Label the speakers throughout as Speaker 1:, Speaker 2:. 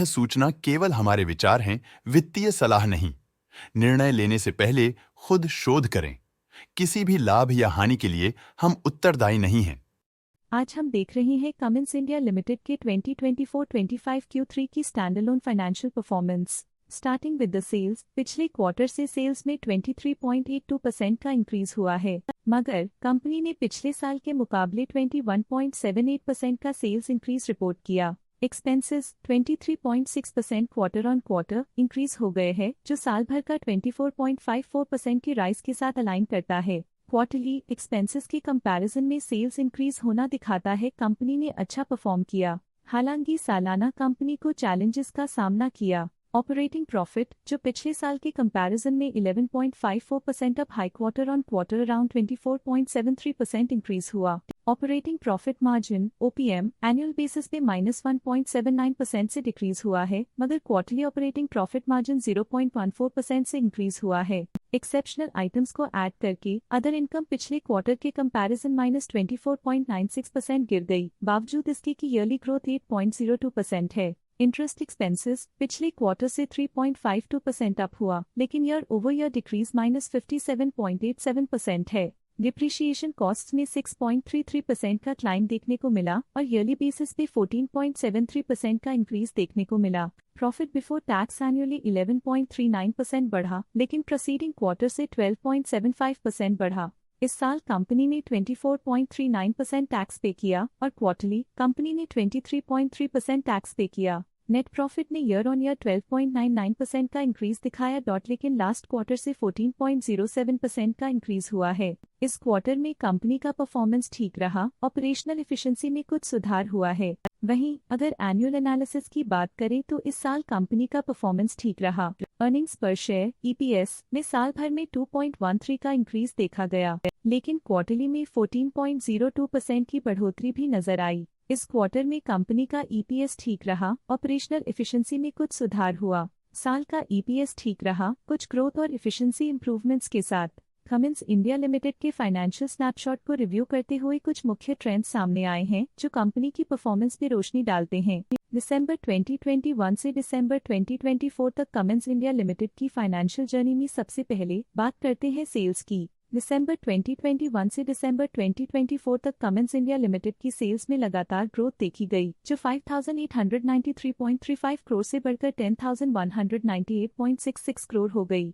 Speaker 1: सूचना केवल हमारे विचार हैं, वित्तीय सलाह नहीं। निर्णय लेने से पहले खुद शोध करें। किसी भी लाभ या हानि के लिए हम उत्तरदायी नहीं हैं।
Speaker 2: आज हम देख रहे हैं कमिंस इंडिया लिमिटेड के 2024-25 Q3 की standalone financial performance. Starting with the sales, पिछले क्वार्टर से सेल्स में 23.82% का इंक्रीज हुआ है, मगर कंपनी ने पिछले साल के मुकाबले 21.78% का सेल्स इंक्रीज रिपोर्ट किया। Expenses 23.6% quarter on quarter increase हो गए हैं, जो साल भर का 24.54% की राइज के साथ अलाइन करता है। क्वार्टरली एक्सपेंसेस के कंपैरिजन में सेल्स इंक्रीज होना दिखाता है कंपनी ने अच्छा परफॉर्म किया। हालांकि सालाना कंपनी को चैलेंजेस का सामना किया। ऑपरेटिंग प्रॉफिट, जो पिछले साल के कंपैरिजन में 11.54% up high quarter on quarter around 24.73% increase हुआ। Operating profit margin OPM annual basis पे -1.79% से डिक्रीज हुआ है, मगर क्वार्टरली ऑपरेटिंग प्रॉफिट मार्जिन 0.14% से इंक्रीज हुआ है। एक्सेप्शनल आइटम्स को ऐड करके अदर इनकम पिछले क्वार्टर के कंपैरिजन -24.96% गिर गई, बावजूद इसके की ईयरली ग्रोथ 8.02% है। इंटरेस्ट एक्सपेंसेस पिछले क्वार्टर से 3.52% अप हुआ, लेकिन ईयर ओवर ईयर डिक्रीज -57.87% है। डिप्रिशिएशन कॉस्ट्स में 6.33% का क्लाइम देखने को मिला और ईयरली बेसिस पे 14.73% का इंक्रीज देखने को मिला। प्रॉफिट बिफोर टैक्स एनुअली 11.39% बढ़ा, लेकिन प्रीसीडिंग क्वार्टर से 12.75% बढ़ा। इस साल कंपनी ने 24.39% टैक्स पे किया और क्वार्टरली कंपनी ने 23.3% टैक्स पे किया। नेट प्रॉफिट ने ईयर ऑन ईयर 12.99% का इंक्रीज दिखाया, लेकिन लास्ट क्वार्टर से 14.07% का इंक्रीज हुआ है। इस क्वार्टर में कंपनी का परफॉर्मेंस ठीक रहा, ऑपरेशनल एफिशिएंसी में कुछ सुधार हुआ है। वहीं अगर एनुअल एनालिसिस की बात करें तो इस साल कंपनी का परफॉर्मेंस ठीक रहा। अर्निंग्स पर शेयर EPS में साल भर में 2.13 का इंक्रीज देखा गया, लेकिन क्वार्टरली में 14.02% की बढ़ोतरी भी नजर आई। इस क्वार्टर में कंपनी का EPS ठीक रहा, ऑपरेशनल एफिशिएंसी में कुछ सुधार हुआ। साल का EPS ठीक रहा, कुछ ग्रोथ और एफिशिएंसी इंप्रूवमेंट्स के साथ। कमिंस इंडिया लिमिटेड के फाइनेंशियल स्नैपशॉट को रिव्यू करते हुए कुछ मुख्य ट्रेंड्स सामने आए हैं, जो कंपनी की परफॉर्मेंस पे रोशनी डालते हैं। दिसंबर 2021 से दिसंबर 2024 तक कमिंस इंडिया लिमिटेड की फाइनेंशियल जर्नी में सबसे पहले बात करते हैं सेल्स की। दिसंबर 2021 से दिसंबर 2024 तक कमिंस इंडिया लिमिटेड की सेल्स में लगातार ग्रोथ देखी गई, जो 5,893.35 करोड़ से बढ़कर 10,198.66 करोड़ हो गई।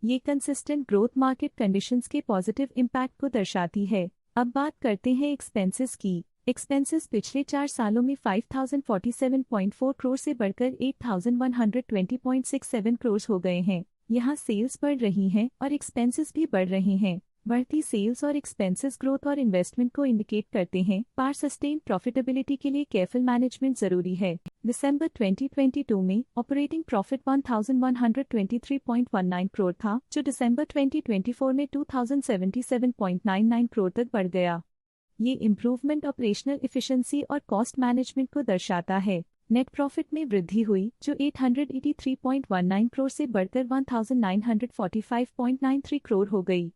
Speaker 2: ये कंसिस्टेंट ग्रोथ मार्केट कंडीशंस के पॉजिटिव इम्पैक्ट को दर्शाती है। अब बात करते हैं एक्सपेंसेस की। एक्सपेंसेस पिछले 4 सालों में 5,047.4 करोड़ से बढ़कर 8,120.67 करोड़ हो गए हैं। यहाँ सेल्स बढ़ रही हैं और एक्सपेंसेस भी बढ़ रहे हैं। बढ़ती सेल्स और एक्सपेंसेस ग्रोथ और इन्वेस्टमेंट को इंडिकेट करते हैं, पर सस्टेन प्रॉफिटेबिलिटी के लिए केयरफुल मैनेजमेंट जरूरी है। दिसंबर 2022 में ऑपरेटिंग प्रॉफिट 1,123.19 करोड़ था, जो दिसंबर 2024 में 2,077.99 करोड़ तक बढ़ गया। ये इम्प्रूवमेंट ऑपरेशनल एफिशिएंसी और कॉस्ट मैनेजमेंट को दर्शाता है। नेट प्रॉफिट में वृद्धि हुई, जो 883.19 करोड़ से बढ़कर 1,945.93 करोड़ हो गई।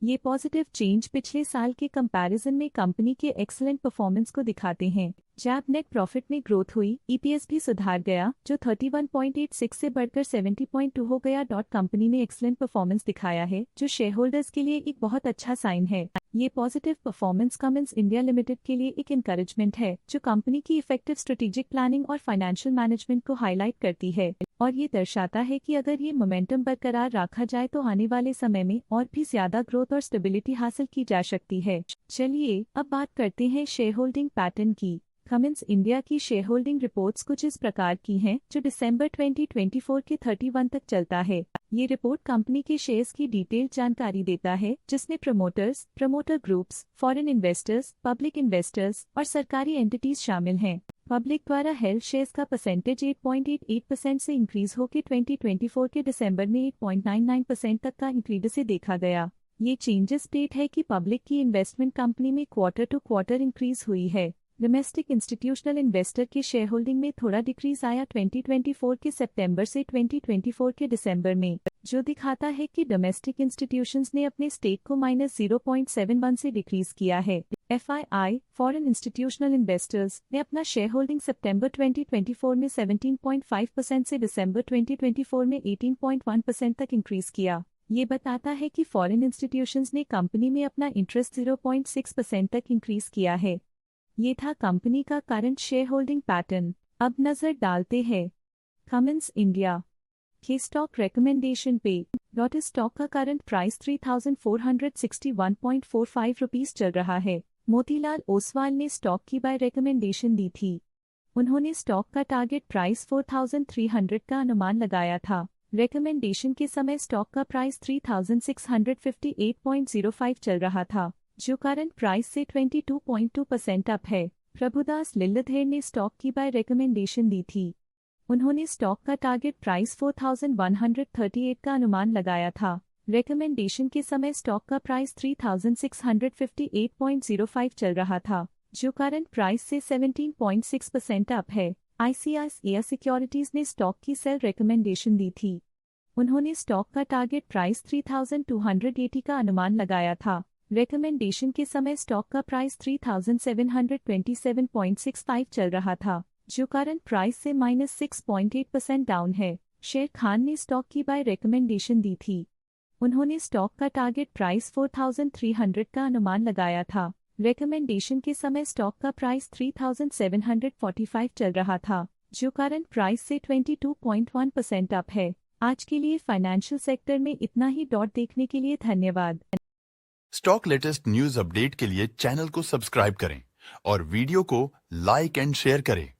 Speaker 2: ये पॉजिटिव चेंज पिछले साल के कंपैरिजन में कंपनी के एक्सीलेंट परफॉर्मेंस को दिखाते हैं। जब नेट प्रॉफिट में ग्रोथ हुई, EPS भी सुधार गया, जो 31.86 से बढ़कर 70.2 हो गया। कंपनी ने एक्सीलेंट परफॉर्मेंस दिखाया है, जो शेयर होल्डर्स के लिए एक बहुत अच्छा साइन है। ये positive performance Cummins India limited के लिए एक एनकरेजमेंट है, जो कंपनी की इफेक्टिव स्ट्रेटेजिक प्लानिंग और फाइनेंशियल मैनेजमेंट को हाईलाइट करती है, और ये दर्शाता है कि अगर ये मोमेंटम बरकरार रखा जाए तो आने वाले समय में और भी ज्यादा ग्रोथ और स्टेबिलिटी हासिल की जा सकती है। चलिए अब बात करते हैं शेयर होल्डिंग पैटर्न की। कमिंस इंडिया की शेयर होल्डिंग रिपोर्ट्स कुछ इस प्रकार की हैं, जो दिसंबर 2024 के 31 तक चलता है। ये रिपोर्ट कंपनी के शेयर्स की डिटेल्ड जानकारी देता है, जिसमें promoters, promoter groups, foreign investors, public investors और सरकारी एंटिटीज शामिल हैं। पब्लिक द्वारा हेल्ड शेयर्स का परसेंटेज 8.88% से इंक्रीज होकर 2024 के दिसंबर में 8.99% तक का इंक्रीज से देखा गया। ये चेंजेस स्टेट है कि पब्लिक की इन्वेस्टमेंट कंपनी में क्वार्टर टू क्वार्टर इंक्रीज हुई है। डोमेस्टिक इंस्टीट्यूशनल इन्वेस्टर के शेयर होल्डिंग में थोड़ा डिक्रीज आया 2024 के सितंबर से 2024 के दिसंबर में। जो दिखाता है कि डोमेस्टिक इंस्टीट्यूशंस ने अपने स्टेक को -0.71 से डिक्रीज किया है। FII फॉरेन इंस्टीट्यूशनल इन्वेस्टर्स ने अपना शेयर होल्डिंग सितंबर 2024 में 17.5% से दिसंबर 2024 में 18.1% तक इंक्रीज किया। ये बताता है कि फॉरेन इंस्टीट्यूशंस ने कंपनी में अपना इंटरेस्ट 0.6% तक इंक्रीज किया है। ये था कंपनी का करंट शेयर होल्डिंग पैटर्न। अब नजर डालते हैं कमिंस इंडिया के स्टॉक रिकमेंडेशन पे। डॉट स्टॉक का करंट प्राइस 3461.45 रुपीस चल रहा है। मोतीलाल ओसवाल ने स्टॉक की बाय रिकमेंडेशन दी थी। उन्होंने स्टॉक का टारगेट प्राइस 4300 का अनुमान लगाया था। रिकमेंडेशन के समय स्टॉक का प्राइस 3658.05 चल रहा था, जो करंट प्राइस से 22.2% अप है। प्रभुदास लिल्लधेर ने स्टॉक की बाय रिकमेंडेशन दी थी। उन्होंने स्टॉक का टारगेट प्राइस 4138 का अनुमान लगाया था। रिकमेंडेशन के समय स्टॉक का प्राइस 3658.05 चल रहा था, जो करंट प्राइस से 17.6% अप है। ICICI सिक्योरिटीज ने स्टॉक की सेल रिकमेंडेशन दी थी। उन्होंने स्टॉक का टारगेट प्राइस 3280 का अनुमान लगाया था। रिकमेंडेशन के समय स्टॉक का प्राइस 3727.65 चल रहा था, जो करंट प्राइस से -6.8% डाउन है। शेर खान ने स्टॉक की बाय रिकमेंडेशन दी थी। उन्होंने स्टॉक का टारगेट प्राइस 4300 का अनुमान लगाया था। रिकमेंडेशन के समय स्टॉक का प्राइस 3745 चल रहा था, जो करंट प्राइस से 22.1% अप है। आज के लिए फाइनेंशियल सेक्टर में इतना ही। देखने के लिए धन्यवाद।
Speaker 1: स्टॉक लेटेस्ट न्यूज अपडेट के लिए चैनल को सब्सक्राइब करें और वीडियो को लाइक एंड शेयर करें।